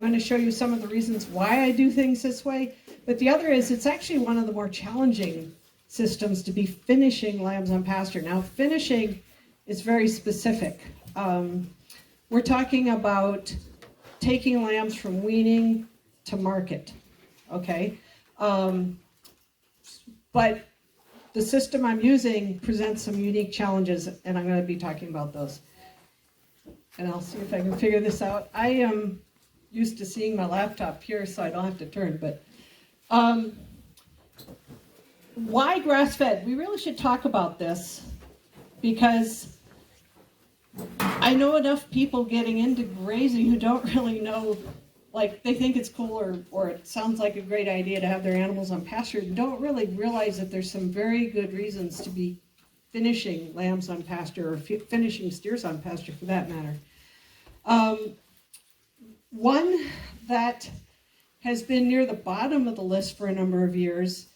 I'm going to show you some of the reasons why I do things this way, but the other is it's actually one of the more challenging systems to be finishing lambs on pasture. Now, finishing is very specific. We're talking about taking lambs from weaning to market, okay? But the system I'm using presents some unique challenges, and I'm going to be talking about those. And I'll see if I can figure this out. I am used to seeing my laptop here, so I don't have to turn, but why grass-fed? We really should talk about this because I know enough people getting into grazing who don't really know, like they think it's cool or it sounds like a great idea to have their animals on pasture, and don't really realize that there's some very good reasons to be finishing lambs on pasture or finishing steers on pasture for that matter. One that has been near the bottom of the list for a number of years,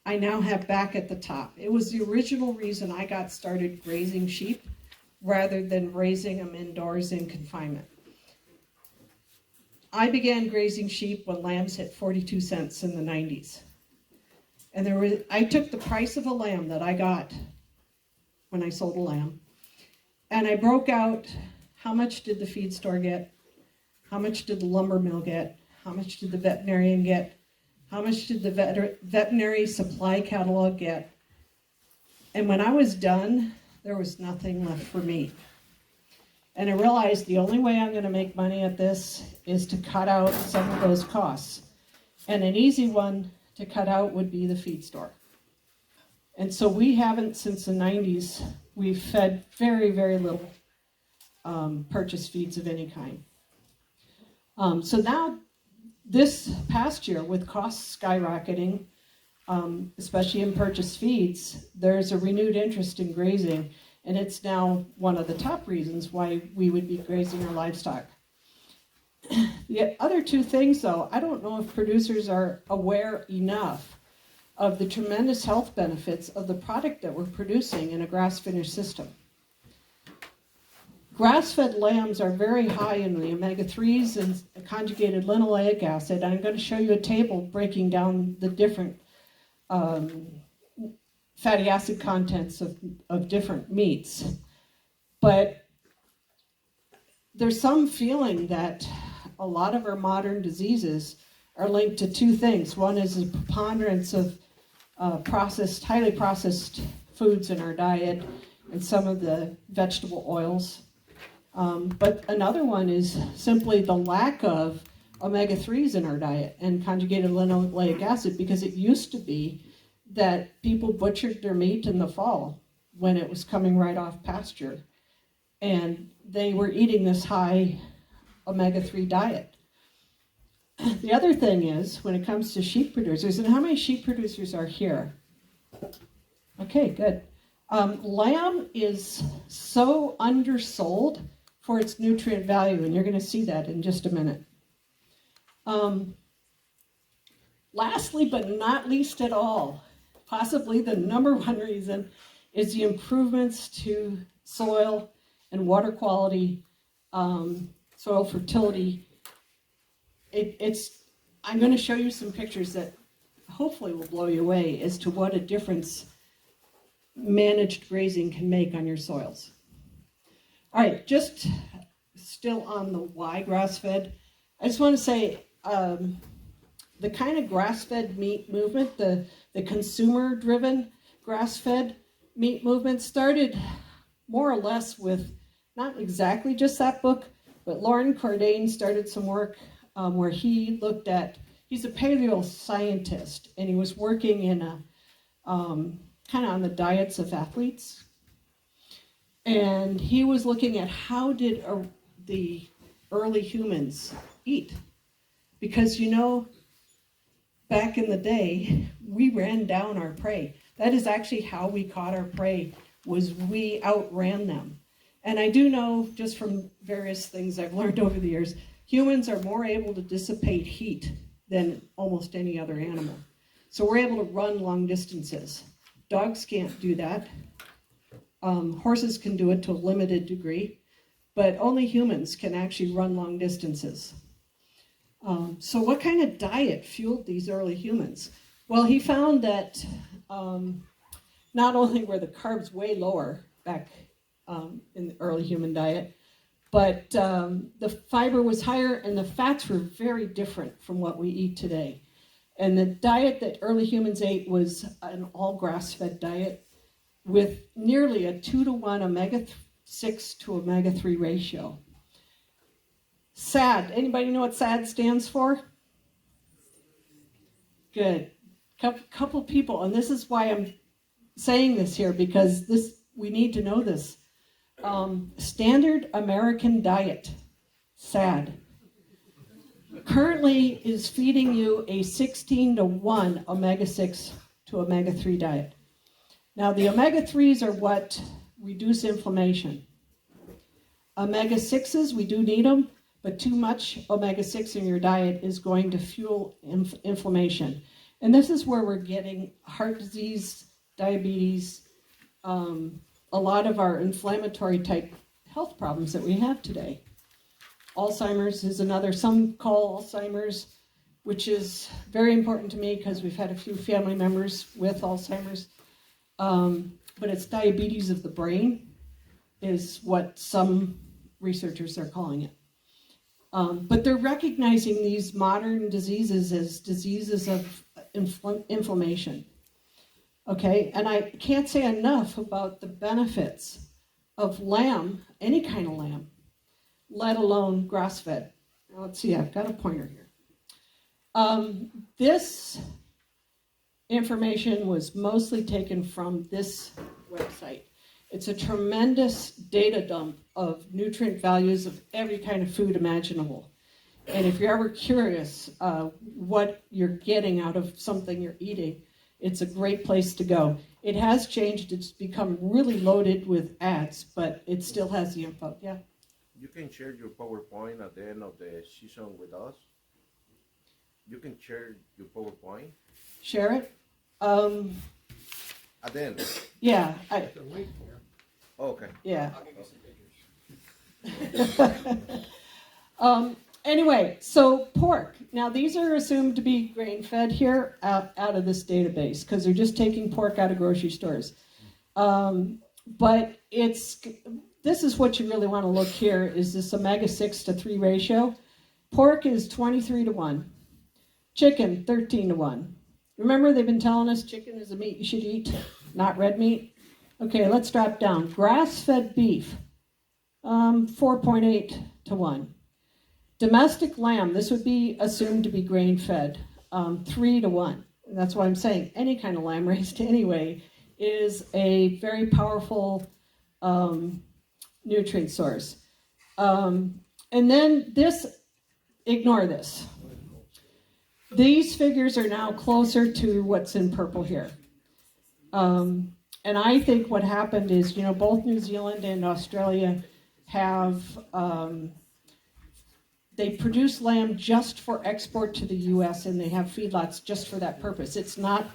I now have back at the top. It was the original reason I got started grazing sheep rather than raising them indoors in confinement. I began grazing sheep when lambs hit 42 cents in the 90s. And I took the price of a lamb that I got when I sold a lamb, and I broke out how much did the feed store get, how much did the lumber mill get, how much did the veterinarian get, how much did the veterinary supply catalog get. And when I was done, there was nothing left for me. And I realized the only way I'm going to make money at this is to cut out some of those costs. And an easy one to cut out would be the feed store. And so we haven't, since the 90s, we've fed very, very little purchased feeds of any kind. So now, this past year, with costs skyrocketing, especially in purchased feeds, there's a renewed interest in grazing, and it's now one of the top reasons why we would be grazing our livestock. The other two things, though, I don't know if producers are aware enough of the tremendous health benefits of the product that we're producing in a grass-finished system. Grass-fed lambs are very high in the omega-3s and conjugated linoleic acid. I'm going to show you a table breaking down the different fatty acid contents of different meats. But there's some feeling that a lot of our modern diseases are linked to two things. One is the preponderance of highly processed foods in our diet and some of the vegetable oils. But another one is simply the lack of omega-3s in our diet and conjugated linoleic acid, because it used to be that people butchered their meat in the fall when it was coming right off pasture, and they were eating this high omega-3 diet. The other thing is, when it comes to sheep producers, and how many sheep producers are here? Okay, good. Lamb is so undersold for its nutrient value, and you're going to see that in just a minute. Lastly, but not least at all, possibly the number one reason is the improvements to soil and water quality, soil fertility. I'm going to show you some pictures that hopefully will blow you away as to what a difference managed grazing can make on your soils. All right, just still on the why grass-fed, I just want to say the kind of grass-fed meat movement, the consumer-driven grass-fed meat movement started more or less with not exactly just that book, but Lauren Cordain started some work where he looked at, he's a paleo scientist, and he was working in a kind of on the diets of athletes. And he was looking at how did the early humans eat? Because, you know, back in the day, we ran down our prey. That is actually how we caught our prey, was we outran them. And I do know, just from various things I've learned over the years, humans are more able to dissipate heat than almost any other animal. So we're able to run long distances. Dogs can't do that. Horses can do it to a limited degree, but only humans can actually run long distances. So what kind of diet fueled these early humans? Well, he found that not only were the carbs way lower back in the early human diet, but the fiber was higher and the fats were very different from what we eat today. And the diet that early humans ate was an all grass-fed diet with nearly a 2-to-1 omega-6 to omega-3 ratio. SAD, anybody know what SAD stands for? Good. Couple people, and this is why I'm saying this here, because we need to know this. Standard American Diet, SAD, currently is feeding you a 16-to-1 omega-6 to omega-3 diet. Now, the omega-3s are what reduce inflammation. Omega-6s, we do need them, but too much omega-6 in your diet is going to fuel inflammation. And this is where we're getting heart disease, diabetes, a lot of our inflammatory type health problems that we have today. Alzheimer's is another, some call Alzheimer's, which is very important to me because we've had a few family members with Alzheimer's. But it's diabetes of the brain is what some researchers are calling it. But they're recognizing these modern diseases as diseases of inflammation. Okay, and I can't say enough about the benefits of lamb, any kind of lamb, let alone grass-fed. Now let's see, I've got a pointer here. This information was mostly taken from this website. It's a tremendous data dump of nutrient values of every kind of food imaginable. And if you're ever curious what you're getting out of something you're eating, it's a great place to go. It has changed. It's become really loaded with ads, but it still has the info. Yeah? You can share your PowerPoint at the end of the session with us. You can share your PowerPoint. Share it? At the end. Yeah. Okay. Yeah. Anyway, so pork. Now these are assumed to be grain-fed here out of this database because they're just taking pork out of grocery stores. But this is what you really want to look here is this omega-6 to 3 ratio. Pork is 23-to-1. Chicken, 13-to-1. Remember they've been telling us chicken is a meat you should eat, not red meat? Okay, let's drop down. Grass-fed beef, 4.8-to-1. Domestic lamb, this would be assumed to be grain-fed, 3-to-1. And that's why I'm saying any kind of lamb raised anyway is a very powerful nutrient source. And then this, ignore this. These figures are now closer to what's in purple here. And I think what happened is, both New Zealand and Australia have, they produce lamb just for export to the U.S. and they have feedlots just for that purpose. It's not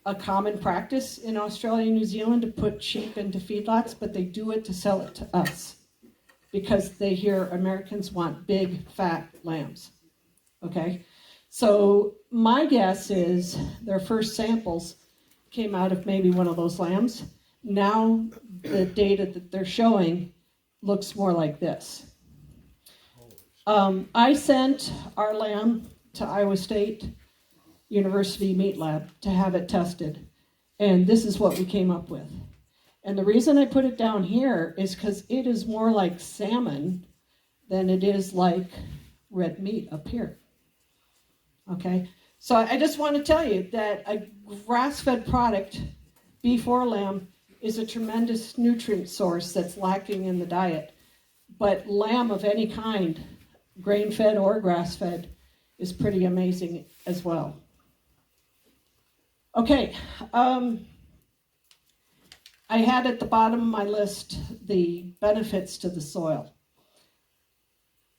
a common practice in Australia and New Zealand to put sheep into feedlots, but they do it to sell it to us because they hear Americans want big, fat lambs. Okay? So my guess is their first samples came out of maybe one of those lambs. Now the data that they're showing looks more like this. I sent our lamb to Iowa State University Meat Lab to have it tested, and this is what we came up with. And the reason I put it down here is because it is more like salmon than it is like red meat up here. Okay, so I just want to tell you that a grass-fed product, beef or lamb, is a tremendous nutrient source that's lacking in the diet. But lamb of any kind, grain-fed or grass-fed, is pretty amazing as well. Okay, I had at the bottom of my list the benefits to the soil.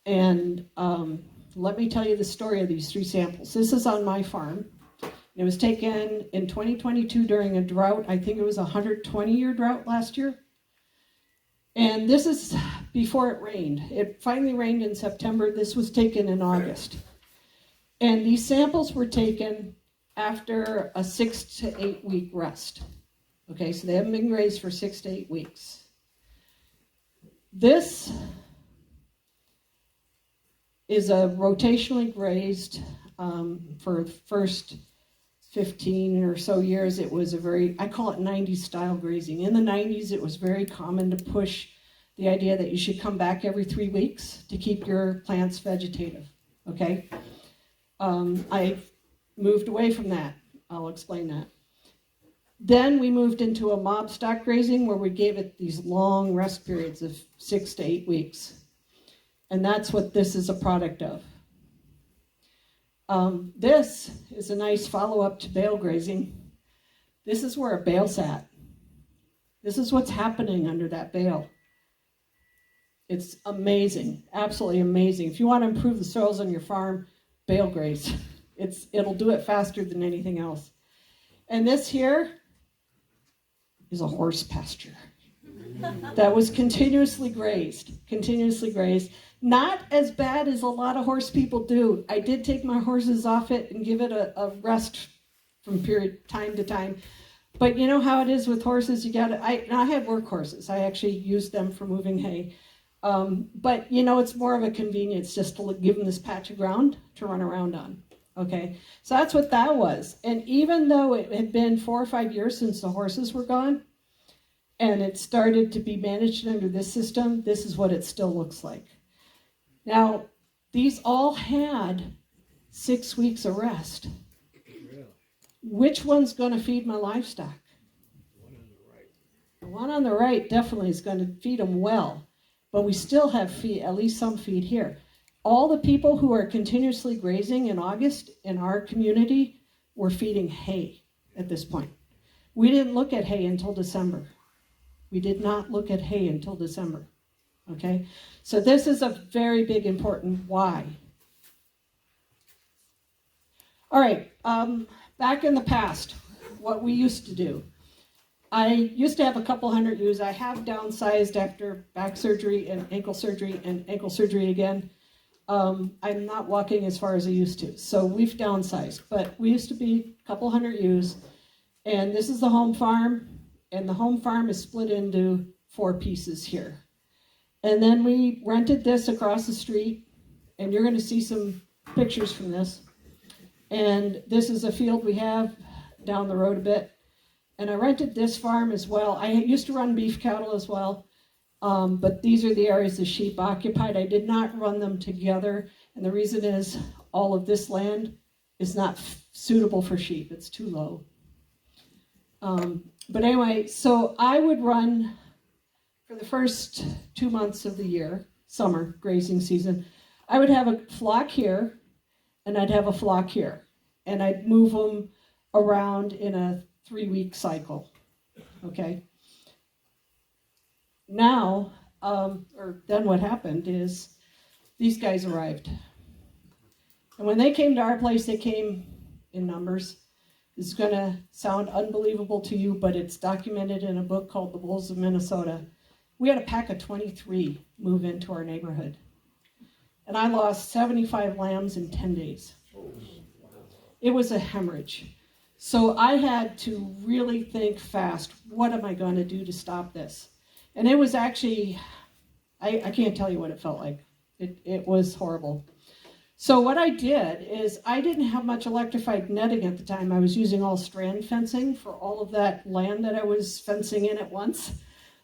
And let me tell you the story of these 3 samples. This is on my farm. It was taken in 2022 during a drought. I think it was a 120-year drought last year. And this is before it rained. It finally rained in September. This was taken in August. And these samples were taken after a 6 to 8 week rest. Okay, so they haven't been grazed for 6 to 8 weeks. This is a rotationally grazed. For the first 15 or so years, it was I call it 90s style grazing. In the 90s, it was very common to push the idea that you should come back every 3 weeks to keep your plants vegetative, okay? I moved away from that. I'll explain that. Then we moved into a mob stock grazing where we gave it these long rest periods of 6 to 8 weeks. And that's what this is a product of. This is a nice follow-up to bale grazing. This is where a bale sat. This is what's happening under that bale. It's amazing, absolutely amazing. If you want to improve the soils on your farm, bale graze. It'll do it faster than anything else. And this here is a horse pasture that was continuously grazed. Not as bad as a lot of horse people do. I did take my horses off it and give it a rest from time to time. But you know how it is with horses, I had work horses. I actually used them for moving hay. But it's more of a convenience just to give them this patch of ground to run around on. Okay, so that's what that was. And even though it had been 4 or 5 years since the horses were gone, and it started to be managed under this system, this is what it still looks like. Now, these all had 6 weeks of rest. Really? Which one's going to feed my livestock? The one on the right. The one on the right definitely is going to feed them well, but we still have at least some feed here. All the people who are continuously grazing in August in our community were feeding hay at this point. We didn't look at hay until December. We did not look at hay until December. Okay, so this is a very big important why. All right, back in the past, what we used to do. I used to have a couple hundred ewes. I have downsized after back surgery and ankle surgery again. I'm not walking as far as I used to, so we've downsized. But we used to be a couple hundred ewes, and this is the home farm, and the home farm is split into 4 pieces here. And then we rented this across the street, and you're going to see some pictures from this. And this is a field we have down the road a bit. And I rented this farm as well. I used to run beef cattle as well, but these are the areas the sheep occupied. I did not run them together, and the reason is all of this land is not suitable for sheep. It's too low. But anyway, so I would run for the first 2 months of the year, summer grazing season. I would have a flock here, and I'd have a flock here, and I'd move them around in a 3-week cycle, okay? Now, then what happened is these guys arrived. And when they came to our place, they came in numbers. It's going to sound unbelievable to you, but it's documented in a book called The Bulls of Minnesota. We had a pack of 23 move into our neighborhood. And I lost 75 lambs in 10 days. It was a hemorrhage. So I had to really think fast, what am I going to do to stop this? And it was actually, I can't tell you what it felt like. It was horrible. So what I did is I didn't have much electrified netting at the time. I was using all strand fencing for all of that land that I was fencing in at once,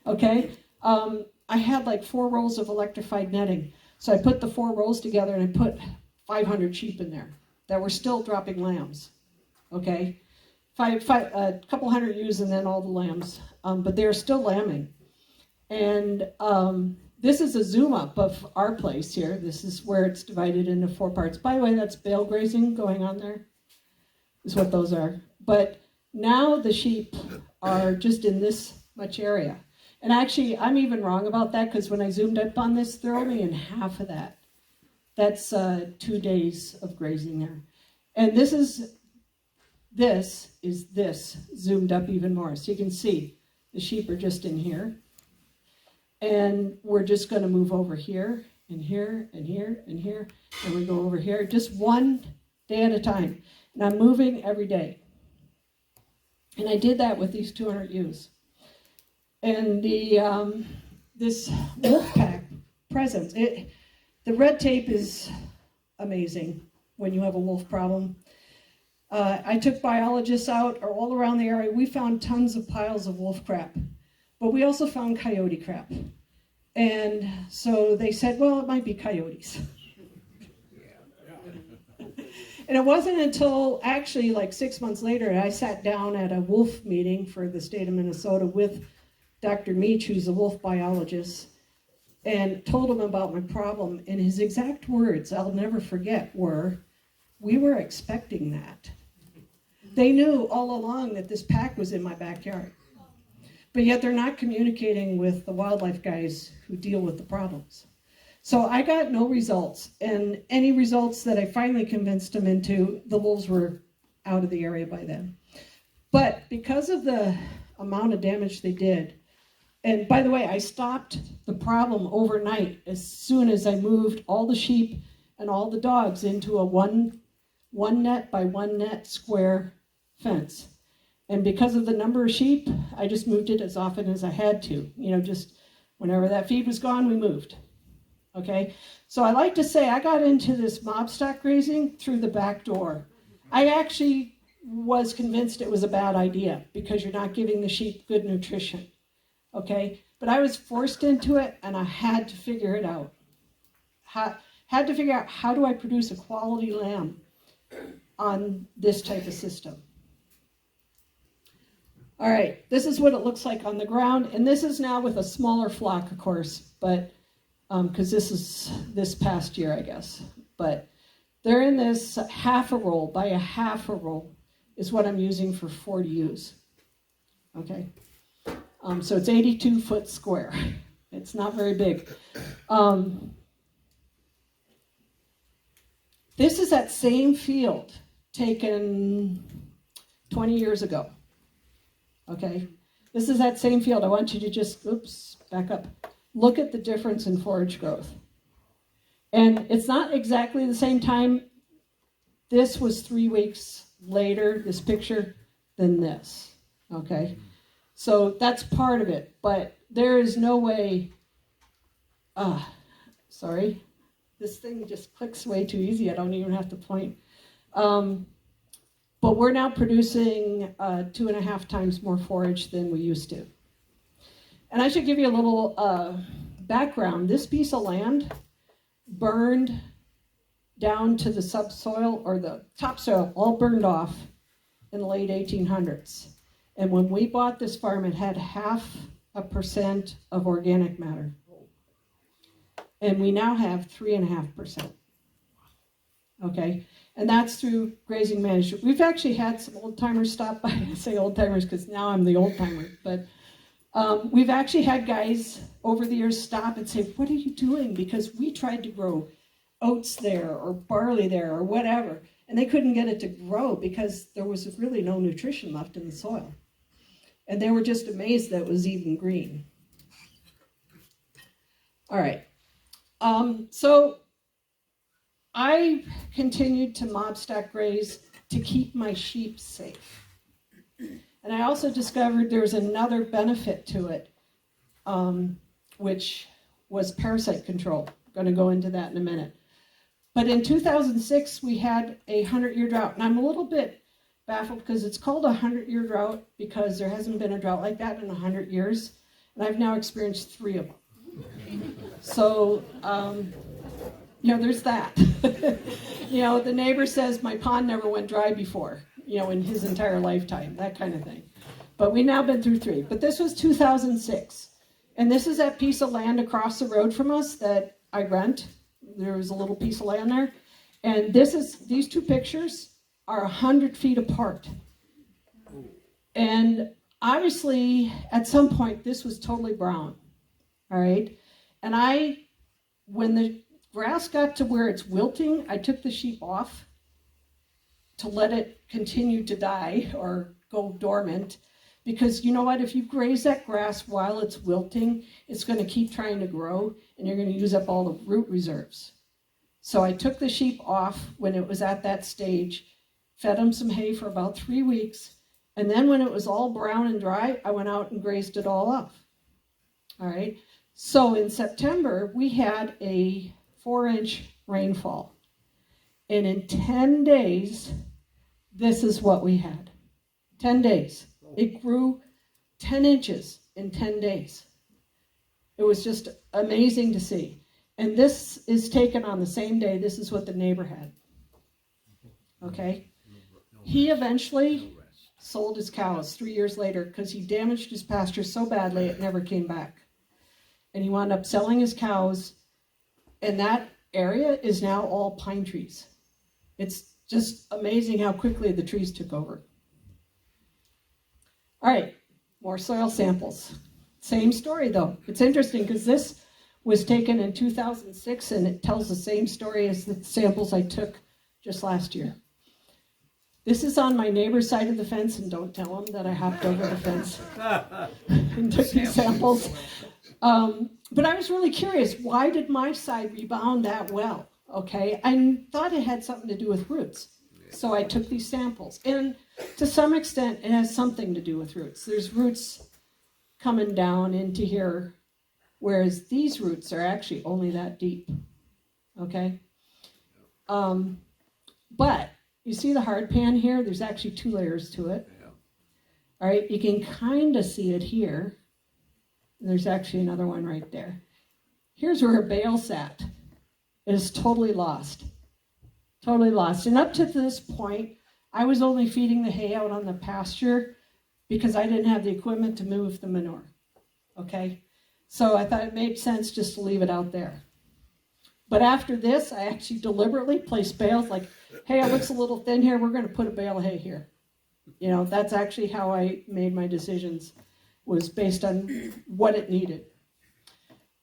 okay? I had like 4 rolls of electrified netting. So I put the 4 rolls together and I put 500 sheep in there that were still dropping lambs, okay? A couple hundred ewes and then all the lambs, but they're still lambing. And this is a zoom up of our place here. This is where it's divided into 4 parts. By the way, that's bale grazing going on there, is what those are. But now the sheep are just in this much area. And actually, I'm even wrong about that because when I zoomed up on this, they're only in half of that. That's 2 days of grazing there. And this is zoomed up even more. So you can see the sheep are just in here. And we're just going to move over here and here and here and here. And we go over here. Just one day at a time. And I'm moving every day. And I did that with these 200 ewes. And this wolf pack presence, the red tape is amazing when you have a wolf problem. I took biologists out all around the area. We found tons of piles of wolf crap, but we also found coyote crap. And so they said, well, it might be coyotes. And it wasn't until actually like 6 months later, I sat down at a wolf meeting for the state of Minnesota with Dr. Meach, who's a wolf biologist, and told him about my problem. And his exact words, I'll never forget, were, we were expecting that. They knew all along that this pack was in my backyard. But yet they're not communicating with the wildlife guys who deal with the problems. So I got no results. And any results that I finally convinced them into, the wolves were out of the area by then. But because of the amount of damage they did, and by the way, I stopped the problem overnight as soon as I moved all the sheep and all the dogs into a one net by one net square fence. And because of the number of sheep, I just moved it as often as I had to. Just whenever that feed was gone, we moved. Okay? So I like to say I got into this mob stock grazing through the back door. I actually was convinced it was a bad idea because you're not giving the sheep good nutrition. Okay? But I was forced into it, and I had to figure it out. Had to figure out, how do I produce a quality lamb on this type of system? All right, this is what it looks like on the ground, and this is now with a smaller flock, of course, but because this is this past year, I guess. But they're in this half a roll by a half a roll is what I'm using for 40 ewes. Okay, so it's 82 foot square. It's not very big. This is that same field taken 20 years ago. Okay, this is that same field. I want you to just, back up. Look at the difference in forage growth. And it's not exactly the same time. This was 3 weeks later, this picture, than this. Okay, so that's part of it. But there is no way, sorry, this thing just clicks way too easy. I don't even have to point. But we're now producing 2.5 times more forage than we used to. And I should give you a little background. This piece of land burned down to the subsoil, or the topsoil, all burned off in the late 1800s. And when we bought this farm, it had 0.5% of organic matter. And we now have 3.5%. Okay? And that's through grazing management. We've actually had some old timers stop by. I say old timers because now I'm the old timer. But we've actually had guys over the years stop and say, what are you doing? Because we tried to grow oats there or barley there or whatever. And they couldn't get it to grow because there was really no nutrition left in the soil. And they were just amazed that it was even green. All right. So I continued to mob stack graze to keep my sheep safe. And I also discovered there's another benefit to it, which was parasite control. I'm going to go into that in a minute. But in 2006, we had a 100-year drought. And I'm a little bit baffled because it's called a 100-year drought because there hasn't been a drought like that in 100 years. And I've now experienced 3 of them. So, there's that. The neighbor says my pond never went dry before, in his entire lifetime, that kind of thing. But we've now been through 3. But this was 2006. And this is that piece of land across the road from us that I rent. There was a little piece of land there. And these 2 pictures are 100 feet apart. And obviously, at some point, this was totally brown. All right? And when the grass got to where it's wilting, I took the sheep off to let it continue to die or go dormant. Because you know what? If you graze that grass while it's wilting, it's going to keep trying to grow, and you're going to use up all the root reserves. So I took the sheep off when it was at that stage, fed them some hay for about 3 weeks, and then when it was all brown and dry, I went out and grazed it all off. All right. So in September, we had a 4-inch rainfall. And in 10 days, this is what we had. 10 days. It grew 10 inches in 10 days. It was just amazing to see. And this is taken on the same day. This is what the neighbor had. Okay? He eventually sold his cows 3 years later because he damaged his pasture so badly it never came back. And he wound up selling his cows, and that area is now all pine trees. It's just amazing how quickly the trees took over. All right, more soil samples. Same story though. It's interesting because this was taken in 2006 and it tells the same story as the samples I took just last year. This is on my neighbor's side of the fence, and don't tell them that I hopped over the fence and took these samples. But I was really curious, why did my side rebound that well? Okay, I thought it had something to do with roots. So I took these samples. And to some extent, it has something to do with roots. There's roots coming down into here, whereas these roots are actually only that deep. Okay? But you see the hard pan here? There's actually 2 layers to it. All right, you can kind of see it here. There's actually another one right there. Here's where a bale sat. It is totally lost. Totally lost. And up to this point, I was only feeding the hay out on the pasture because I didn't have the equipment to move the manure. Okay? So I thought it made sense just to leave it out there. But after this, I actually deliberately placed bales like, hey, it looks a little thin here. We're going to put a bale of hay here. You know, that's actually how I made my decisions, was based on what it needed.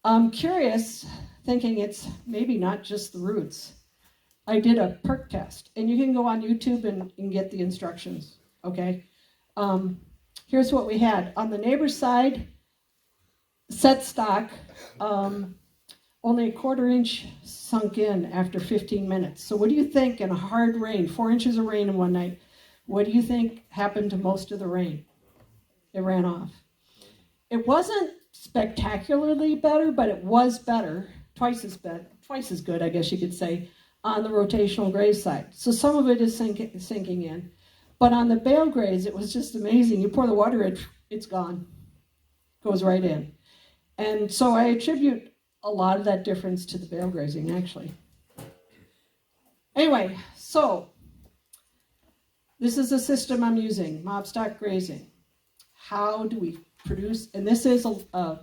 I'm curious, thinking it's maybe not just the roots. I did a perk test, and you can go on YouTube and get the instructions, okay? Here's what we had. On the neighbor's side, set stock, only a 1/4 inch sunk in after 15 minutes. So what do you think in a hard rain, 4 inches of rain in one night, what do you think happened to most of the rain? It ran off. It wasn't spectacularly better, but it was better, twice as good, I guess you could say, on the rotational graze side. So some of it is sinking in. But on the bale graze, it was just amazing. You pour the water in, it's gone. Goes right in. And so I attribute a lot of that difference to the bale grazing, actually. Anyway, so this is the system I'm using, mob stock grazing. How do we produce, and this is a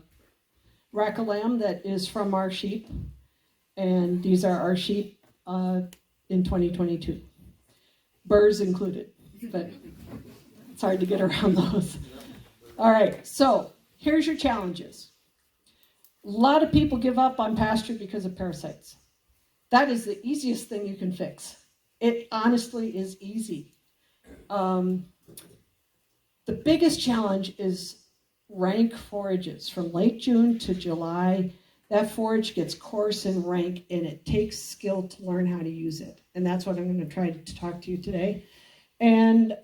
rack of lamb that is from our sheep, and these are our sheep in 2022. Burrs included, but it's hard to get around those. All right, so here's your challenges. A lot of people give up on pasture because of parasites. That is the easiest thing you can fix. It honestly is easy. The biggest challenge is rank forages. From late June to July, that forage gets coarse and rank, and it takes skill to learn how to use it. And that's what I'm going to try to talk to you today. And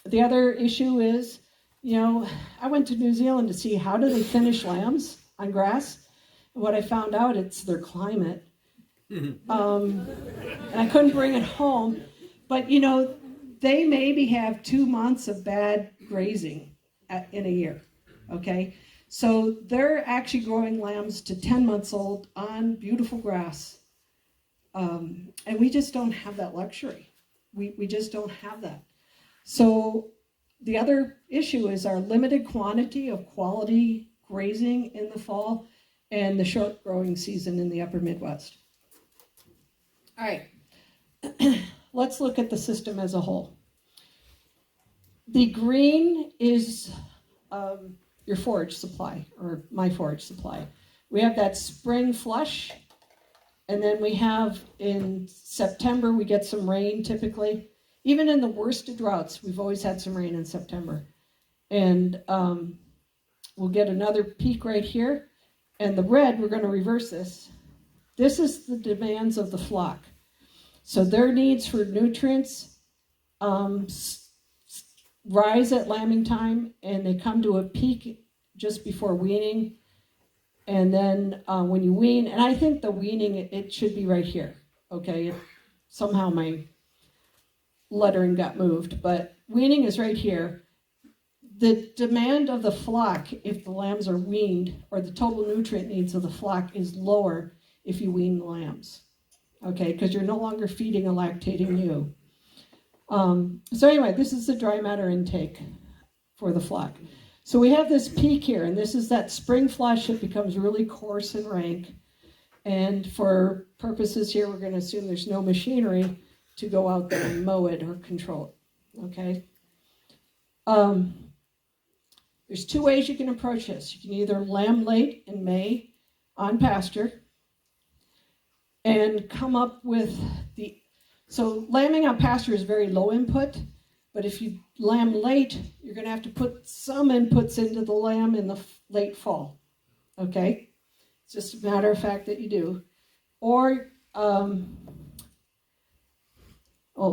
the other issue is, you know, I went to New Zealand to see how do they finish lambs on grass. And what I found out, it's their climate. And I couldn't bring it home. But, you know, they maybe have 2 months of bad grazing in a year, okay? So they're actually growing lambs to 10 months old on beautiful grass. And we just don't have that luxury. We just don't have that. So the other issue is our limited quantity of quality grazing in the fall and the short growing season in the upper Midwest. All right, let's look at the system as a whole. The green is your forage supply, or my forage supply. We have that spring flush, and then we have in September, we get some rain typically. Even in the worst of droughts, we've always had some rain in September. And we'll get another peak right here. And the red, we're going to reverse this. This is the demands of the flock. So their needs for nutrients rise at lambing time, and they come to a peak just before weaning. And then when you wean, and I think the weaning, it should be right here, okay? Somehow my lettering got moved, but weaning is right here. The demand of the flock, if the lambs are weaned, or the total nutrient needs of the flock is lower if you wean the lambs, okay? Because you're no longer feeding a lactating ewe. So anyway, this is the dry matter intake for the flock. So we have this peak here, and this is that spring flush. It becomes really coarse and rank. And for purposes here, we're going to assume there's no machinery to go out there and mow it or control it, okay? There's two ways you can approach this. You can either lamb late in May on pasture and come up with so lambing on pasture is very low input, but if you lamb late, you're going to have to put some inputs into the lamb in the late fall, okay? It's just a matter of fact that you do. Or,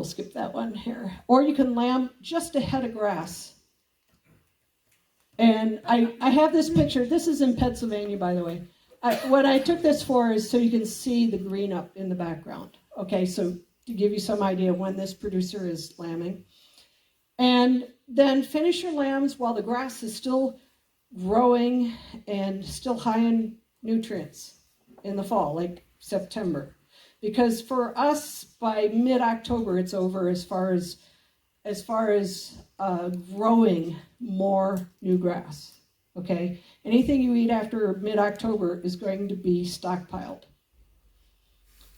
skip that one here. Or you can lamb just a head of grass. And I have this picture. This is in Pennsylvania, by the way. What I took this for is so you can see the green up in the background. Okay, so to give you some idea of when this producer is lambing. And then finish your lambs while the grass is still growing and still high in nutrients in the fall, like September. Because for us, by mid-October, it's over as far as growing more new grass, okay? Anything you eat after mid-October is going to be stockpiled.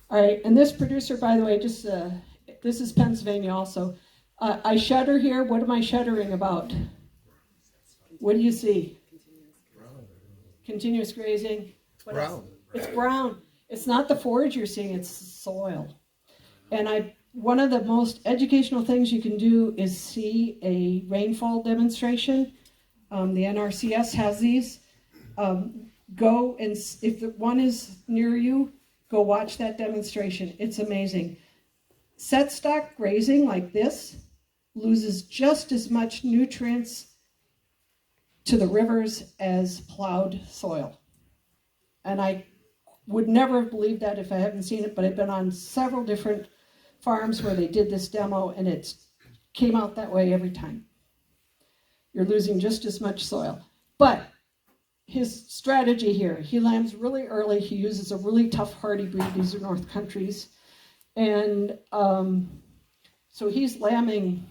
All right, and this producer, by the way, this is Pennsylvania also. I shudder here. What am I shuddering about? What do you see? Continuous grazing. What else? It's brown. It's not the forage you're seeing, it's soil. And one of the most educational things you can do is see a rainfall demonstration. The NRCS has these. Go and, if the one is near you, go watch that demonstration. It's amazing. Set stock grazing like this loses just as much nutrients to the rivers as plowed soil. And I would never have believed that if I hadn't seen it, but I've been on several different farms where they did this demo, and it came out that way every time. You're losing just as much soil. But his strategy here, he lambs really early. He uses a really tough hardy breed. These are North Countries. And so he's lambing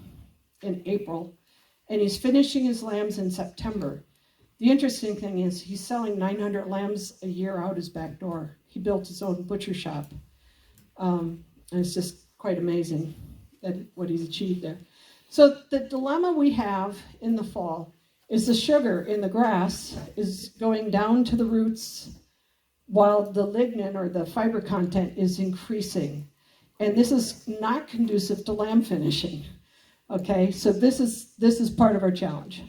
in April, and he's finishing his lambs in September. The interesting thing is he's selling 900 lambs a year out his back door. He built his own butcher shop. And it's just quite amazing what he's achieved there. So the dilemma we have in the fall is the sugar in the grass is going down to the roots while the lignin or the fiber content is increasing. And this is not conducive to lamb finishing. Okay, so this is part of our challenge.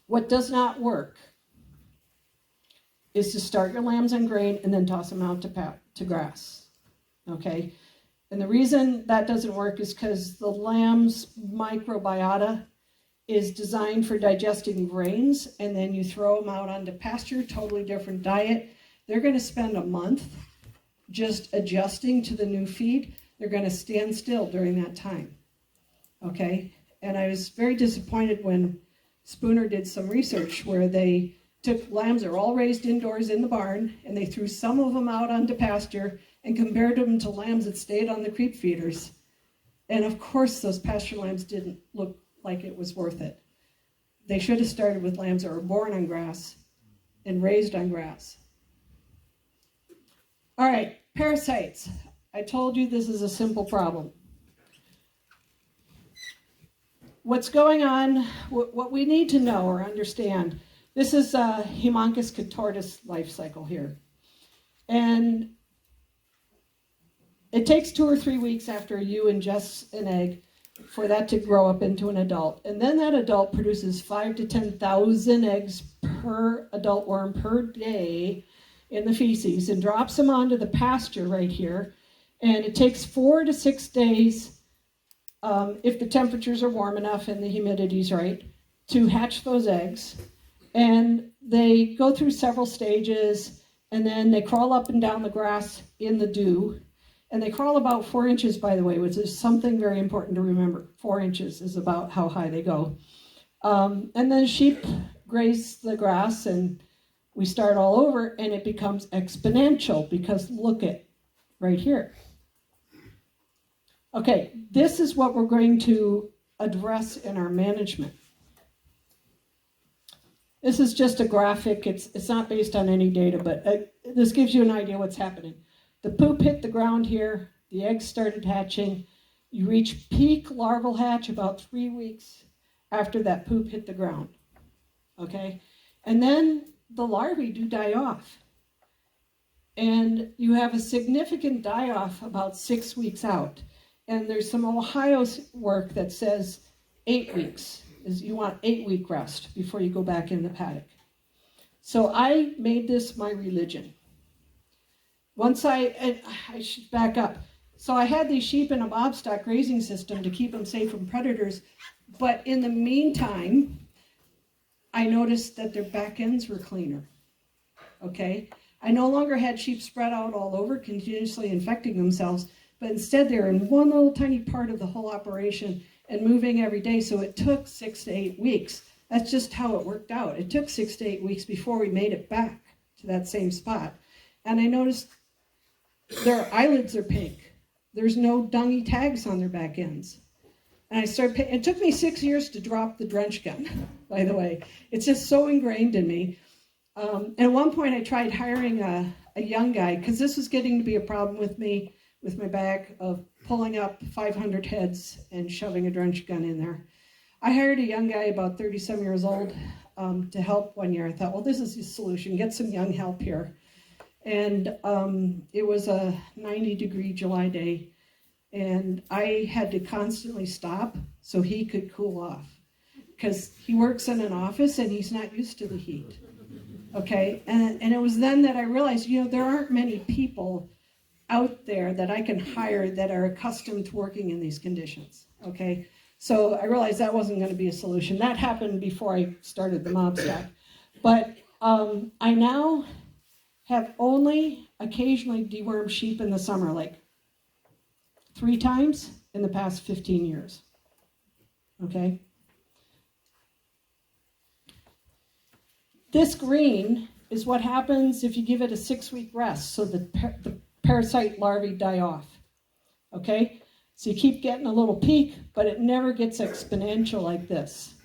What does not work is to start your lambs on grain and then toss them out to grass, okay? And the reason that doesn't work is because the lamb's microbiota is designed for digesting grains, and then you throw them out onto pasture, totally different diet. They're going to spend a month just adjusting to the new feed. They're going to stand still during that time, okay? And I was very disappointed when Spooner did some research where they took lambs that are all raised indoors in the barn, and they threw some of them out onto pasture and compared them to lambs that stayed on the creep feeders. And of course, those pasture lambs didn't look like it was worth it. They should have started with lambs that were born on grass and raised on grass. All right, parasites. I told you this is a simple problem. What's going on, what we need to know or understand, this is Haemonchus contortus life cycle here. And it takes 2 or 3 weeks after you ingest an egg for that to grow up into an adult. And then that adult produces 5,000 to 10,000 eggs per adult worm per day. in the feces and drops them onto the pasture right here. And it takes 4 to 6 days, if the temperatures are warm enough and the humidity's right, to hatch those eggs. And they go through several stages, and then they crawl up and down the grass in the dew. And they crawl about 4 inches, by the way, which is something very important to remember. 4 inches is about how high they go. And then sheep graze the grass, and we start all over, and it becomes exponential, because look at right here. Okay, this is what we're going to address in our management. This is just a graphic. It's not based on any data, but this gives you an idea what's happening. The poop hit the ground here. The eggs started hatching. You reach peak larval hatch about 3 weeks after that poop hit the ground. Okay? And then the larvae do die off. And you have a significant die-off about 6 weeks out. And there's some Ohio work that says 8 weeks. Is you want 8-week rest before you go back in the paddock. So I made this my religion. I should back up. So I had these sheep in a bobstock grazing system to keep them safe from predators. But in the meantime, I noticed that their back ends were cleaner. Okay? I no longer had sheep spread out all over, continuously infecting themselves, but instead they're in one little tiny part of the whole operation and moving every day. So it took 6 to 8 weeks. That's just how it worked out. It took 6 to 8 weeks before we made it back to that same spot. And I noticed their eyelids are pink. There's no dungy tags on their back ends. And it took me 6 years to drop the drench gun, by the way. It's just so ingrained in me. And at one point I tried hiring a young guy, because this was getting to be a problem with me, with my back, of pulling up 500 heads and shoving a drench gun in there. I hired a young guy, about 37 years old, to help one year. I thought, well, this is the solution. Get some young help here. And it was a 90-degree July day, and I had to constantly stop so he could cool off, because he works in an office and he's not used to the heat. Okay, and it was then that I realized, there aren't many people out there that I can hire that are accustomed to working in these conditions. Okay, so I realized that wasn't going to be a solution. That happened before I started the mob stack. But I now have only occasionally dewormed sheep in the summer, like 3 times in the past 15 years. Okay? This green is what happens if you give it a 6-week rest, so the parasite larvae die off. Okay? So you keep getting a little peak, but it never gets exponential like this.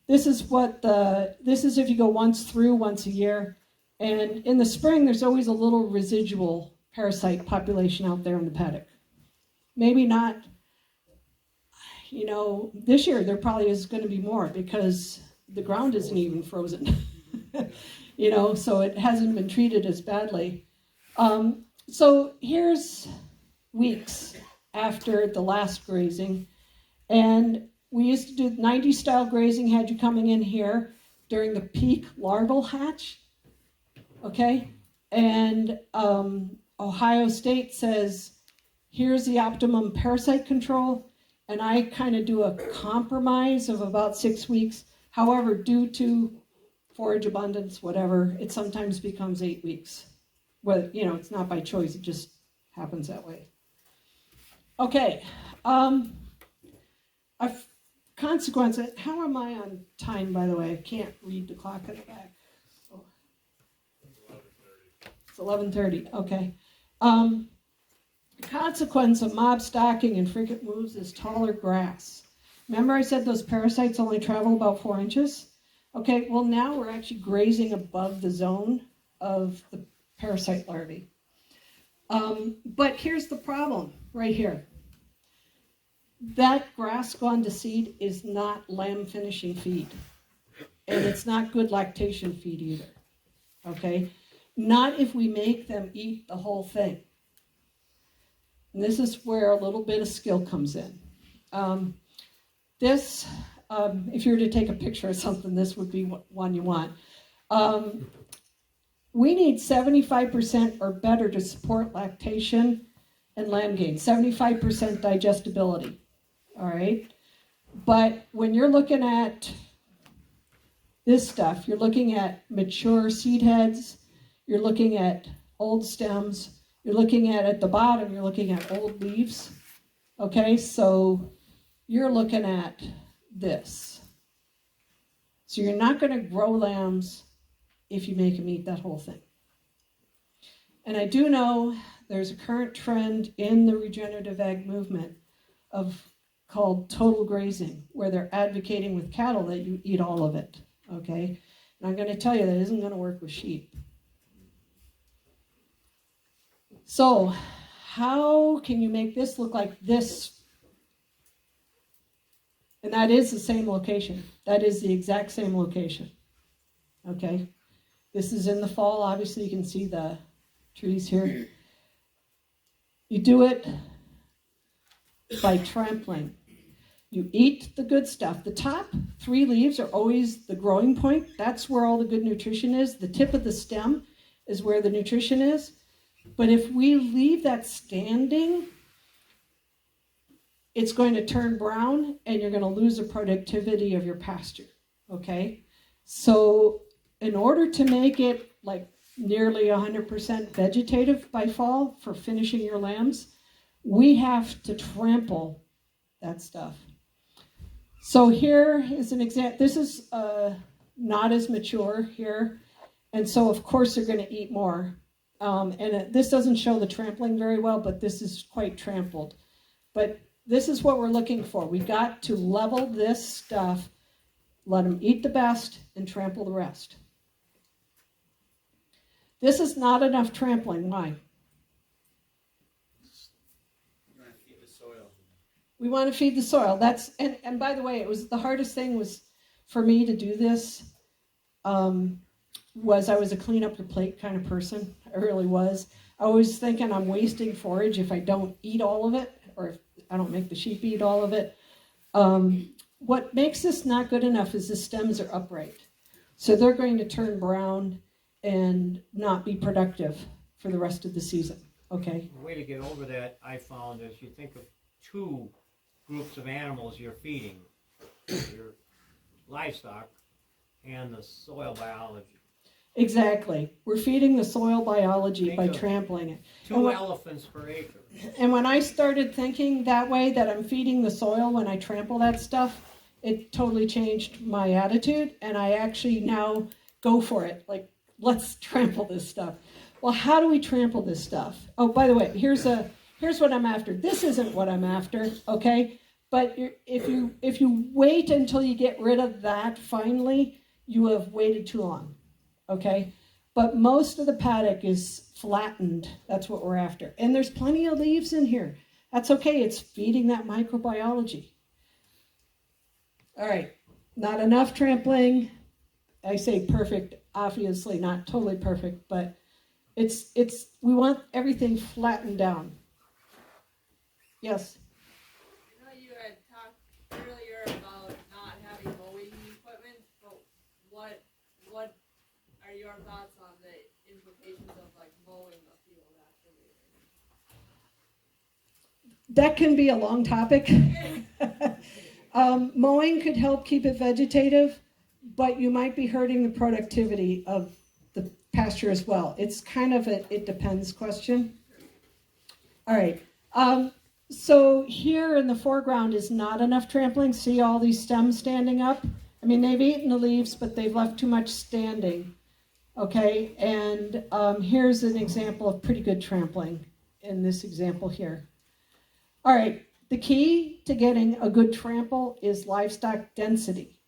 This is if you go once a year. And in the spring, there's always a little residual parasite population out there in the paddock. Maybe not, this year there probably is going to be more, because the ground isn't even frozen, so it hasn't been treated as badly. So here's weeks after the last grazing, and we used to do 90s style grazing, had you coming in here during the peak larval hatch. Okay, and Ohio State says, here's the optimum parasite control, and I kind of do a compromise of about 6 weeks. However, due to forage abundance, whatever, it sometimes becomes 8 weeks. Well, it's not by choice, it just happens that way. Okay, a consequence, how am I on time, by the way? I can't read the clock at the back. It's 11:30, okay. The consequence of mob stocking and frequent moves is taller grass. Remember I said those parasites only travel about 4 inches? Okay, well now we're actually grazing above the zone of the parasite larvae. But here's the problem, right here. That grass gone to seed is not lamb finishing feed. And it's not good lactation feed either, okay? Not if we make them eat the whole thing. And this is where a little bit of skill comes in. If you were to take a picture of something, this would be one you want. We need 75% or better to support lactation and lamb gain, 75% digestibility, all right? But when you're looking at this stuff, you're looking at mature seed heads, you're looking at old stems, you're looking at the bottom, you're looking at old leaves, okay? So you're looking at this. So you're not going to grow lambs if you make them eat that whole thing. And I do know there's a current trend in the regenerative ag movement called total grazing, where they're advocating with cattle that you eat all of it, okay? And I'm going to tell you that isn't going to work with sheep. So how can you make this look like this? And that is the same location. That is the exact same location, okay? This is in the fall. Obviously, you can see the trees here. You do it by trampling. You eat the good stuff. The top 3 leaves are always the growing point. That's where all the good nutrition is. The tip of the stem is where the nutrition is. But if we leave that standing, it's going to turn brown and you're going to lose the productivity of your pasture, okay? So in order to make it like nearly 100% vegetative by fall for finishing your lambs, we have to trample that stuff. So here is an example. This is not as mature here. And so, of course, they're going to eat more. This doesn't show the trampling very well, but this is quite trampled. But this is what we're looking for. We got to level this stuff, let them eat the best, and trample the rest. This is not enough trampling. Why? We want to feed the soil. That's and by the way, it was the hardest thing was for me to do this. Was I was a clean up your plate kind of person. I really was. I was thinking I'm wasting forage if I don't eat all of it, or if I don't make the sheep eat all of it. What makes this not good enough is the stems are upright, so they're going to turn brown and not be productive for the rest of the season. Okay. The way to get over that, I found, is you think of 2 groups of animals you're feeding: your livestock and the soil biology. Exactly. We're feeding the soil biology by trampling it. 2 elephants per acre. And when I started thinking that way, that I'm feeding the soil when I trample that stuff, it totally changed my attitude. And I actually now go for it. Like, let's trample this stuff. Well, how do we trample this stuff? Oh, by the way, here's what I'm after. This isn't what I'm after, okay? But if you wait until you get rid of that finally, you have waited too long. Okay, but most of the paddock is flattened. That's what we're after. And there's plenty of leaves in here. That's okay. It's feeding that microbiology. All right, not enough trampling. I say perfect, obviously not totally perfect, but we want everything flattened down. Yes? I know you had talked earlier about not having mowing equipment, but what are your thoughts on the implications of like mowing the field after rearing? That can be a long topic. Mowing could help keep it vegetative, but you might be hurting the productivity of the pasture as well. It's kind of it depends question. All right. So here in the foreground is not enough trampling. See all these stems standing up? I mean, they've eaten the leaves, but they've left too much standing. Okay, and here's an example of pretty good trampling in this example here. All right, the key to getting a good trample is livestock density.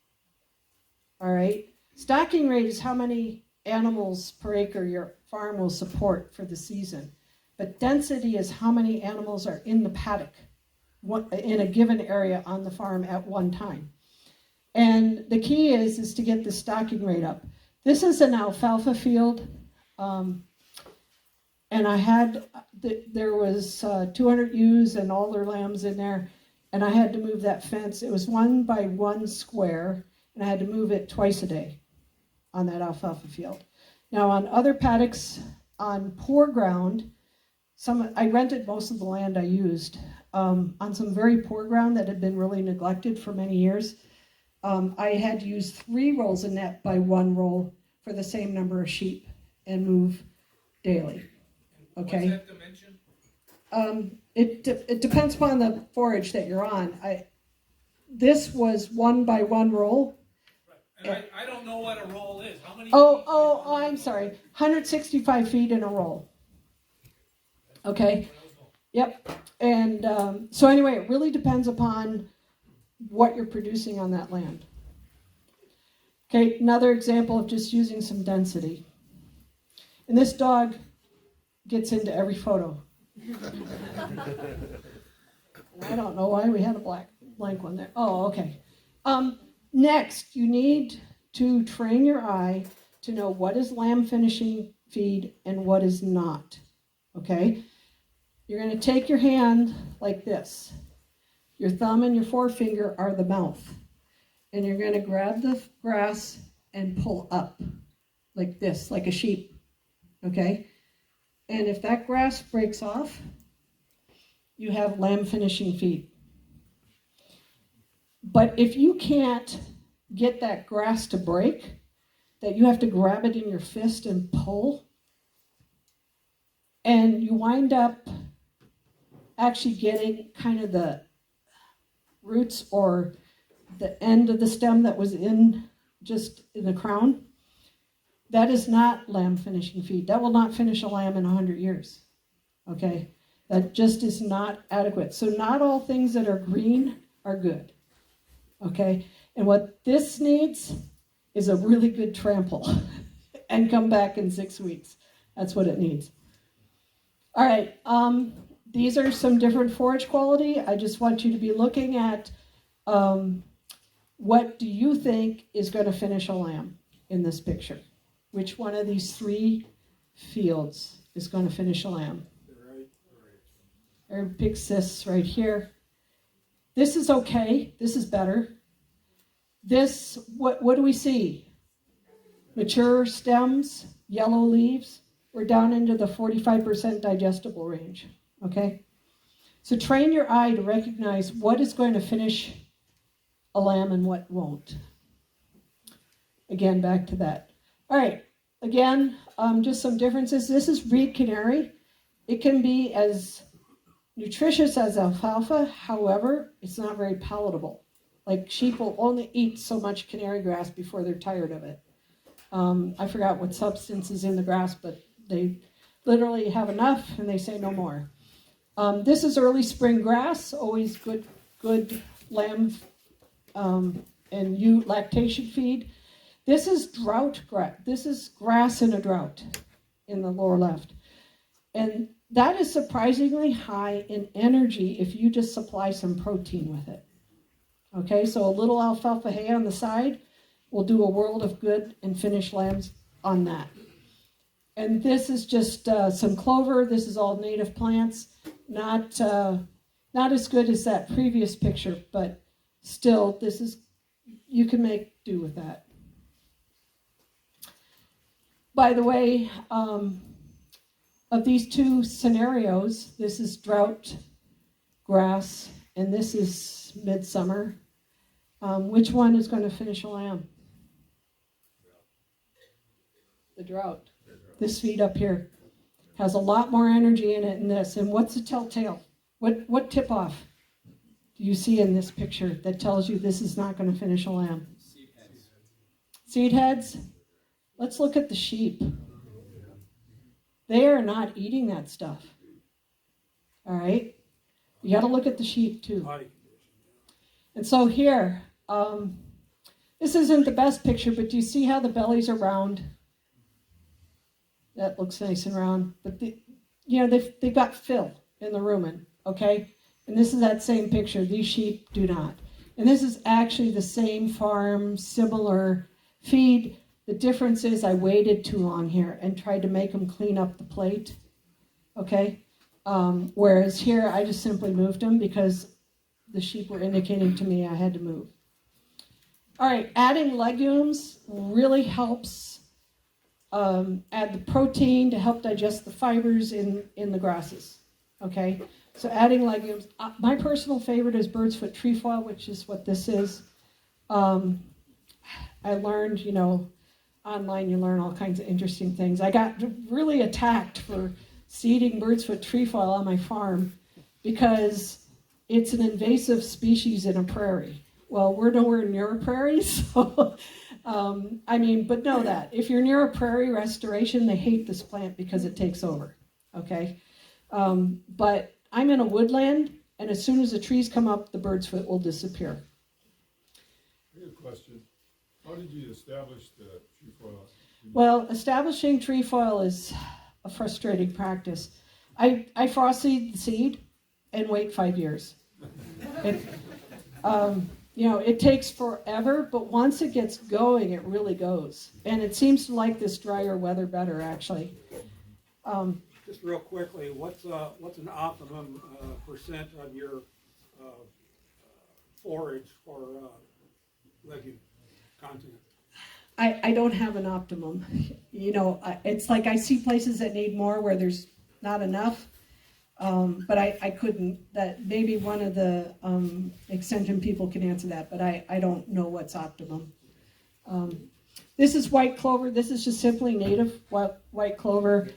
All right, stocking rate is how many animals per acre your farm will support for the season. But density is how many animals are in the paddock in a given area on the farm at one time. And the key is to get the stocking rate up. This is an alfalfa field, and I had, there was 200 ewes and all their lambs in there, and I had to move that fence. It was 1 by 1 square, and I had to move it twice a day on that alfalfa field. Now on other paddocks on poor ground, I rented most of the land I used. On some very poor ground that had been really neglected for many years, I had to use 3 rolls of net by 1 roll for the same number of sheep and move daily. Okay. What's that dimension? It depends upon the forage that you're on. This was 1 by 1 roll. Right. And I don't know what a roll is. How many? I'm sorry. 165 feet in a roll. Okay. Yep. And so anyway, it really depends upon what you're producing on that land. Okay, another example of just using some density. And this dog gets into every photo. I don't know why we had a blank one there. Oh, okay. Next, you need to train your eye to know what is lamb finishing feed and what is not. Okay? You're going to take your hand like this. Your thumb and your forefinger are the mouth. And you're going to grab the grass and pull up like this, like a sheep. Okay? And if that grass breaks off, you have lamb finishing feed. But if you can't get that grass to break, that you have to grab it in your fist and pull, and you wind up actually getting kind of the roots or the end of the stem that was just in the crown, that is not lamb finishing feed. That will not finish a lamb in 100 years. Okay? That just is not adequate. So not all things that are green are good. Okay? And what this needs is a really good trample and come back in 6 weeks. That's what it needs. All right. These are some different forage quality. I just want you to be looking at what do you think is going to finish a lamb in this picture? Which one of these 3 fields is going to finish a lamb? Everybody picks this right here. This is okay. This is better. This, what do we see? Mature stems, yellow leaves. We're down into the 45% digestible range. Okay? So train your eye to recognize what is going to finish a lamb and what won't. Again, back to that. All right. Again, just some differences. This is breed canary. It can be as nutritious as alfalfa. However, it's not very palatable. Like sheep will only eat so much canary grass before they're tired of it. I forgot what substance is in the grass, but they literally have enough and they say no more. This is early spring grass, always good lamb and ewe lactation feed. This is drought grass. This is grass in a drought in the lower left. And that is surprisingly high in energy if you just supply some protein with it. Okay, so a little alfalfa hay on the side will do a world of good and finish lambs on that. And this is just some clover. This is all native plants. Not as good as that previous picture, but still, you can make do with that. By the way, of these 2 scenarios, this is drought grass, and this is midsummer. Which one is going to finish a lamb? The drought. This feed up here has a lot more energy in it than this. And what's the telltale? What tip off do you see in this picture that tells you this is not going to finish a lamb? Seed heads. Seed heads? Let's look at the sheep. They are not eating that stuff. All right? You got to look at the sheep too. And so here, this isn't the best picture, but do you see how the bellies are round? That looks nice and round. But they've got fill in the rumen, okay? And this is that same picture. These sheep do not. And this is actually the same farm, similar feed. The difference is I waited too long here and tried to make them clean up the plate, okay? Whereas here, I just simply moved them because the sheep were indicating to me I had to move. All right, adding legumes really helps add the protein to help digest the fibers in the grasses. Okay, so adding legumes. My personal favorite is bird's foot trefoil, which is what this is. I learned, online you learn all kinds of interesting things. I got really attacked for seeding bird's foot trefoil on my farm because it's an invasive species in a prairie. Well, we're nowhere near a prairie, so but know that. If you're near a prairie restoration, they hate this plant because it takes over, okay? But I'm in a woodland, and as soon as the trees come up, the bird's foot will disappear. I have a question. How did you establish the trefoil? Well, establishing trefoil is a frustrating practice. I frost seed the seed and wait 5 years. It takes forever, but once it gets going, it really goes. And it seems to like this drier weather better, actually. Just real quickly, what's an optimum percent of your forage for legume content? I don't have an optimum. It's like I see places that need more where there's not enough. But I couldn't. That maybe one of the extension people can answer that, but I don't know what's optimum. This is white clover. This is just simply native white clover.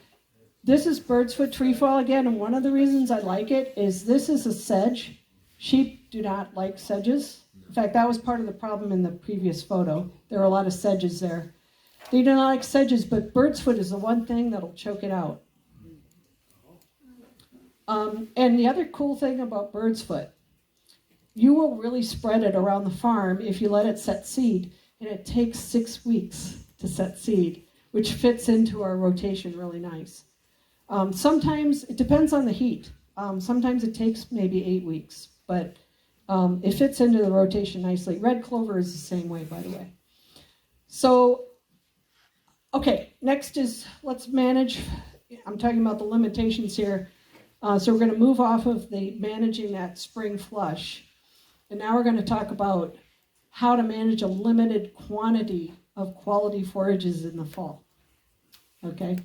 This is bird's foot trefoil again, and one of the reasons I like it is this is a sedge. Sheep do not like sedges. In fact, that was part of the problem in the previous photo. There are a lot of sedges there. They do not like sedges, but bird's foot is the one thing that'll choke it out. And the other cool thing about bird's foot, you will really spread it around the farm if you let it set seed, and it takes 6 weeks to set seed, which fits into our rotation really nice. Sometimes it depends on the heat. Sometimes it takes maybe 8 weeks, but it fits into the rotation nicely. Red clover is the same way, by the way. So, okay, next is let's manage. I'm talking about the limitations here. So we're going to move off of the managing that spring flush. And now we're going to talk about how to manage a limited quantity of quality forages in the fall. Okay?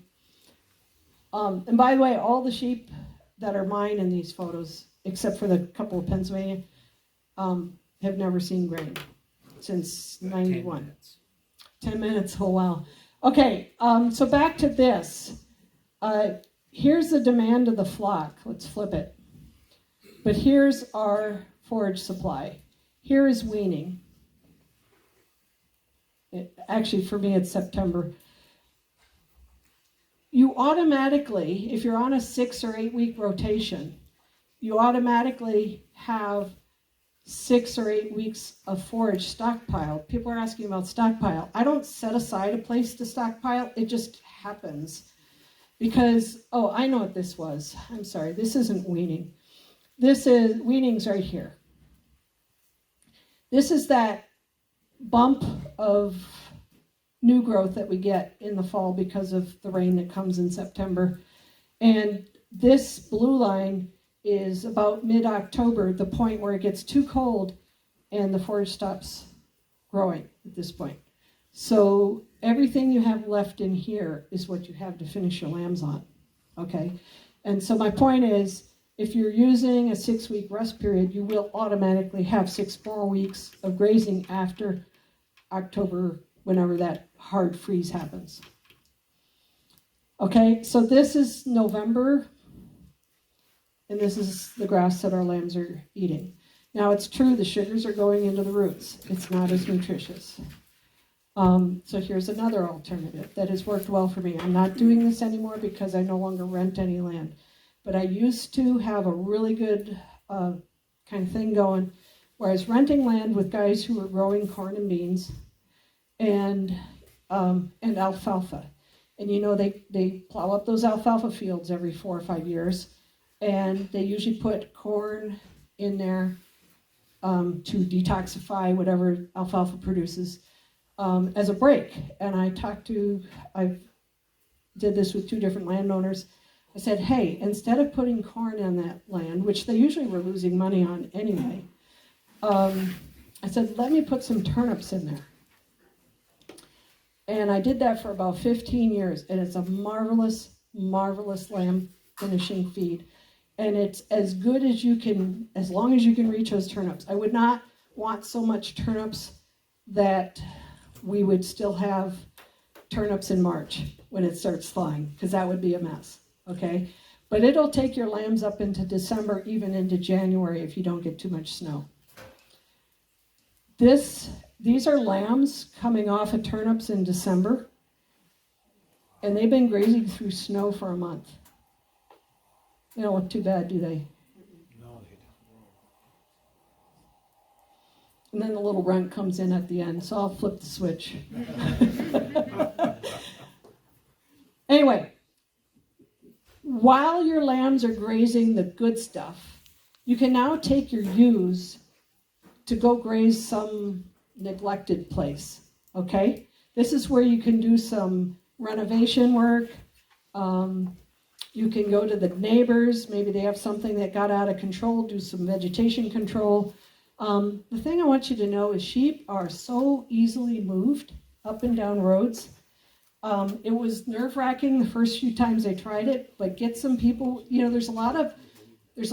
And by the way, all the sheep that are mine in these photos, except for the couple of Pennsylvania, have never seen grain since 91. 10 minutes, oh wow. Okay, so back to this. Here's the demand of the flock. Let's flip it. But here's our forage supply. Here is weaning. Actually, for me, it's September. You automatically, if you're on a 6 or 8 week rotation, you automatically have 6 or 8 weeks of forage stockpile. People are asking about stockpile. I don't set aside a place to stockpile. It just happens. Because, I know what this was. I'm sorry, this isn't weaning. Weaning's right here. This is that bump of new growth that we get in the fall because of the rain that comes in September. And this blue line is about mid-October, the point where it gets too cold and the forage stops growing at this point. So everything you have left in here is what you have to finish your lambs on, okay? And so my point is, if you're using a 6-week rest period, you will automatically have 6 more weeks of grazing after October, whenever that hard freeze happens. Okay, so this is November, and this is the grass that our lambs are eating. Now it's true, the sugars are going into the roots. It's not as nutritious. So here's another alternative that has worked well for me. I'm not doing this anymore because I no longer rent any land. But I used to have a really good kind of thing going where I was renting land with guys who were growing corn and beans and alfalfa. And they plow up those alfalfa fields every 4 or 5 years. And they usually put corn in there to detoxify whatever alfalfa produces. As a break, and I did this with 2 different landowners. I said, hey, instead of putting corn on that land, which they usually were losing money on anyway, I said, let me put some turnips in there. And I did that for about 15 years, and it's a marvelous, marvelous lamb finishing feed. And it's as good as you can, as long as you can reach those turnips. I would not want so much turnips that we would still have turnips in March when it starts thawing, because that would be a mess, okay? But it'll take your lambs up into December, even into January if you don't get too much snow. These are lambs coming off of turnips in December, and they've been grazing through snow for a month. They don't look too bad, do they? No, they don't. And then the little runt comes in at the end, so I'll flip the switch. Anyway, while your lambs are grazing the good stuff, you can now take your ewes to go graze some neglected place, okay? This is where you can do some renovation work. You can go to the neighbors, maybe they have something that got out of control, do some vegetation control. The thing I want you to know is sheep are so easily moved up and down roads. It was nerve-wracking the first few times I tried it, but get some people, there's a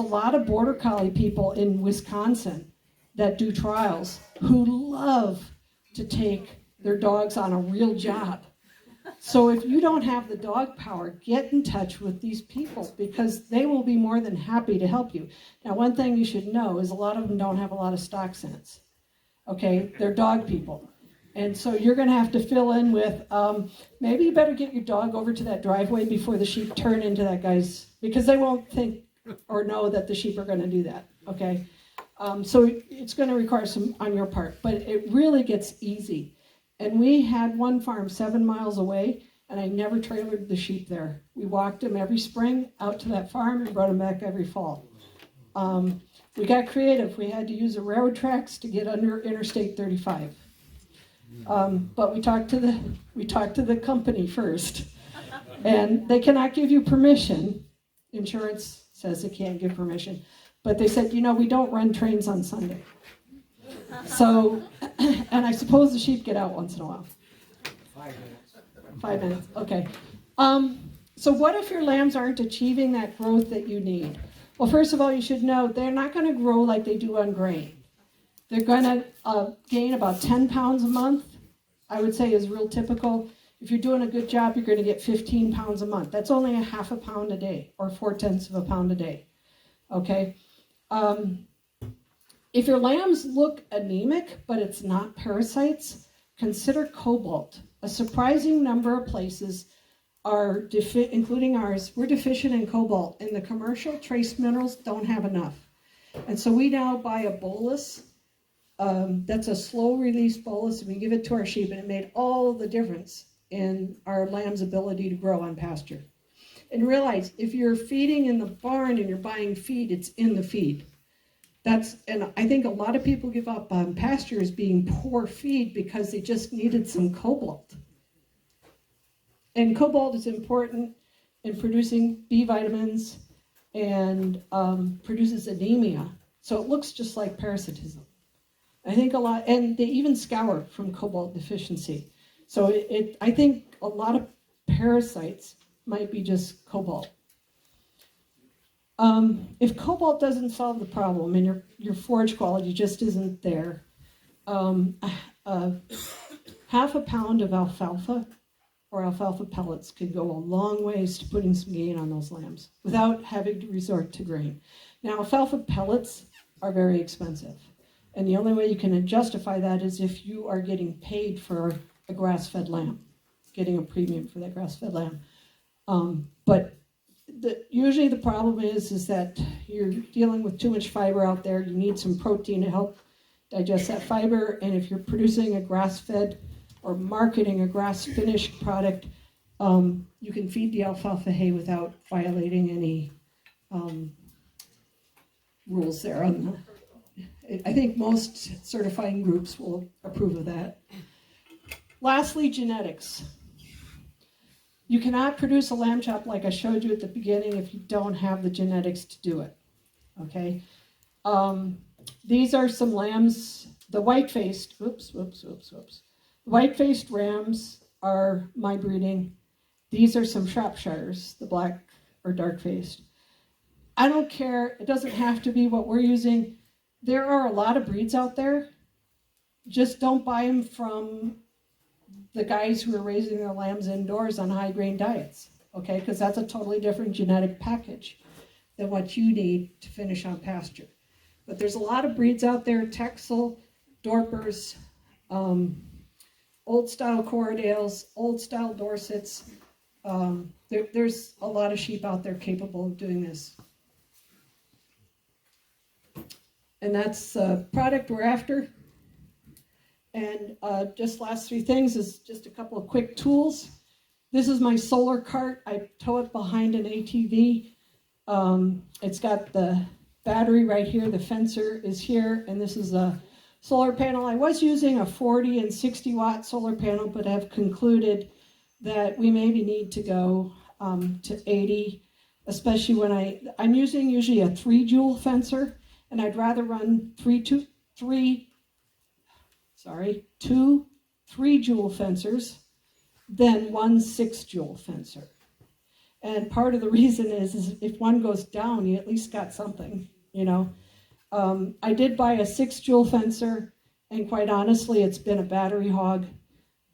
lot of border collie people in Wisconsin that do trials who love to take their dogs on a real job. So if you don't have the dog power, get in touch with these people because they will be more than happy to help you. Now, one thing you should know is a lot of them don't have a lot of stock sense. Okay, they're dog people. And so you're going to have to fill in with, maybe you better get your dog over to that driveway before the sheep turn into that guy's, because they won't think or know that the sheep are going to do that, okay? So it's going to require some on your part, but it really gets easy. And we had one farm 7 miles away, and I never trailered the sheep there. We walked them every spring out to that farm and brought them back every fall. We got creative. We had to use the railroad tracks to get under Interstate 35. But we talked to the company first, and they cannot give you permission. Insurance says they can't give permission, but they said, we don't run trains on Sunday. So, and I suppose the sheep get out once in a while. 5 minutes. 5 minutes, okay. So what if your lambs aren't achieving that growth that you need? Well, first of all, you should know they're not going to grow like they do on grain. They're going to gain about 10 pounds a month, I would say is real typical. If you're doing a good job, you're going to get 15 pounds a month. That's only a half a pound a day, or 0.4 of a pound a day, okay? If your lambs look anemic, but it's not parasites, consider cobalt. A surprising number of places are, including ours, we're deficient in cobalt, and the commercial trace minerals don't have enough. And so we now buy a bolus. That's a slow release bolus, and we give it to our sheep, and it made all the difference in our lamb's ability to grow on pasture. And realize, if you're feeding in the barn and you're buying feed, it's in the feed. And I think a lot of people give up on pasture as being poor feed because they just needed some cobalt. And cobalt is important in producing B vitamins and produces anemia. So it looks just like parasitism. I think a lot, and they even scour from cobalt deficiency. So I think a lot of parasites might be just cobalt. If cobalt doesn't solve the problem and your forage quality just isn't there, half a pound of alfalfa or alfalfa pellets could go a long ways to putting some gain on those lambs without having to resort to grain. Now, alfalfa pellets are very expensive, and the only way you can justify that is if you are getting paid for a grass-fed lamb, getting a premium for that grass-fed lamb. But usually the problem is that you're dealing with too much fiber out there. You need some protein to help digest that fiber. And if you're producing a grass-fed or marketing a grass-finished product, you can feed the alfalfa hay without violating any rules there. I think most certifying groups will approve of that. Lastly, genetics. You cannot produce a lamb chop like I showed you at the beginning if you don't have the genetics to do it, okay? These are some lambs, the white-faced, white-faced rams are my breeding. These are some Shropshires, the black or dark faced. I don't care, it doesn't have to be what we're using. There are a lot of breeds out there. Just don't buy them from the guys who are raising their lambs indoors on high grain diets, okay? Because that's a totally different genetic package than what you need to finish on pasture. But there's a lot of breeds out there, Texel, Dorpers, old style Corriedales, old style Dorsets. There's a lot of sheep out there capable of doing this. And that's the product we're after. And just last three things is just a couple of quick tools. This is my solar cart. I tow it behind an ATV. It's got the battery right here. The fencer is here. And this is a solar panel. I was using a 40 and 60 watt solar panel, but I've concluded that we maybe need to go to 80, especially when I'm using usually a 3 joule fencer, and I'd rather run two 3 joule fencers than one 6 joule fencer. And part of the reason is if one goes down, you at least got something, you know. I did buy a 6 joule fencer, and quite honestly, it's been a battery hog.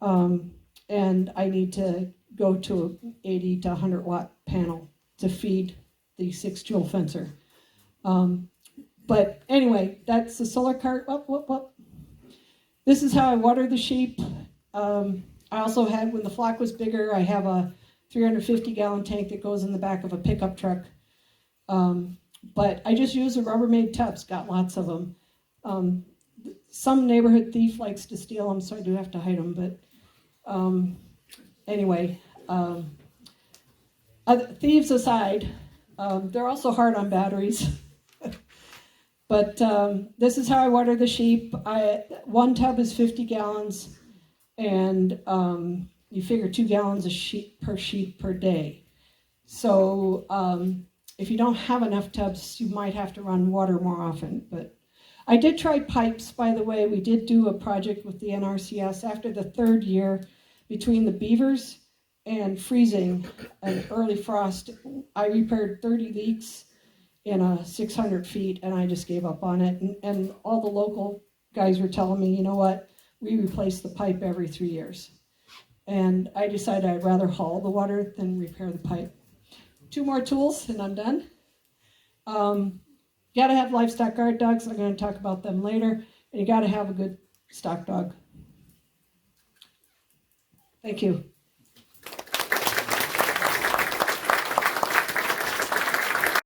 And I need to go to an 80 to 100 watt panel to feed the 6 joule fencer. But anyway, that's the solar cart. This is how I water the sheep. I also had, when the flock was bigger, I have a 350 gallon tank that goes in the back of a pickup truck. But I just use the Rubbermaid tubs, got lots of them. Some neighborhood thief likes to steal them, so I do have to hide them. But anyway, thieves aside, they're also hard on batteries. But this is how I water the sheep. One tub is 50 gallons, and you figure 2 gallons of sheep per day. So if you don't have enough tubs, you might have to run water more often. But I did try pipes, by the way. We did do a project with the NRCS after the 3rd year between the beavers and freezing and early frost. I repaired 30 leaks in a 600 feet, and I just gave up on it. And all the local guys were telling me, you know what, we replace the pipe every 3 years. And I decided I'd rather haul the water than repair the pipe. 2 more tools, and I'm done. You gotta have livestock guard dogs. I'm gonna talk about them later. And you gotta have a good stock dog. Thank you.